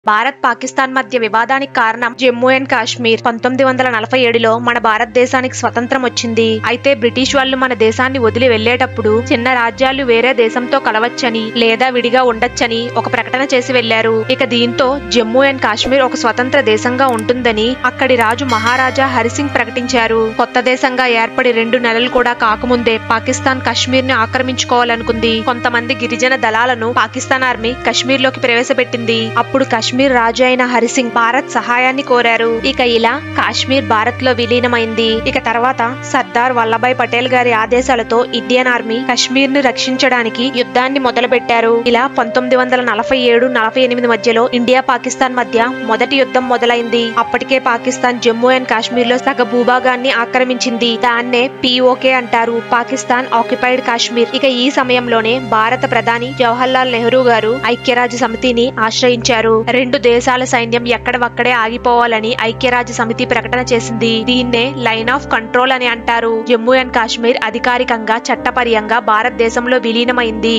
భారత్ పాకిస్తాన్ మధ్య వివాదానికి కారణం జమ్మూ అండ్ కాశ్మీర్ 1947లో మన భారతదేశానికి స్వతంత్రం వచ్చింది. అయితే బ్రిటిష్ వాళ్ళు మన దేశాన్ని వదిలి వెళ్లేటప్పుడు చిన్న రాజ్యాలు వేరే దేశంతో కలవచ్చని లేదా విడిగా ఉండొచ్చని ఒక ప్రకటన చేసి వెళ్లారు. ఇక దీంతో జమ్మూ అండ్ కాశ్మీర్ ఒక స్వతంత్ర దేశంగా ఉంటుందని అక్కడి రాజు మహారాజా హరిసింగ్ ప్రకటించారు. కొత్త దేశంగా ఏర్పడి 2 నెలలు కూడా కాకముందే పాకిస్తాన్ కశ్మీర్ ని ఆక్రమించుకోవాలనుకుంది. కొంతమంది గిరిజన దళాలను పాకిస్తాన్ ఆర్మీ కశ్మీర్ లోకి ప్రవేశపెట్టింది. అప్పుడు కాశ్మీర్ రాజు అయిన హరిసింగ్ భారత్ సహాయాన్ని కోరారు. ఇక ఇలా కాశ్మీర్ భారత్ లో విలీనమైంది. ఇక తర్వాత సర్దార్ వల్లభాయ్ పటేల్ గారి ఆదేశాలతో ఇండియన్ ఆర్మీ కశ్మీర్ ని రక్షించడానికి యుద్ధాన్ని మొదలుపెట్టారు. ఇలా 1947-48 మధ్యలో ఇండియా పాకిస్తాన్ మధ్య మొదటి యుద్ధం మొదలైంది. అప్పటికే పాకిస్తాన్ జమ్మూ అండ్ కాశ్మీర్ లో సగ భూభాగాన్ని ఆక్రమించింది. దాన్నే POK అంటారు, పాకిస్తాన్ ఆక్యుపైడ్ కాశ్మీర్. ఇక ఈ సమయంలోనే భారత ప్రధాని జవహర్ లాల్ నెహ్రూ గారు ఐక్యరాజ్య సమితిని ఆశ్రయించారు. 2 దేశాల సైన్యం ఎక్కడవక్కడే ఆగిపోవాలని ఐక్యరాజ్య సమితి ప్రకటన చేసింది. దీన్నే లైన్ ఆఫ్ కంట్రోల్ అని అంటారు. జమ్మూ అండ్ కాశ్మీర్ అధికారికంగా చట్టపరంగా భారతదేశంలో విలీనమైంది.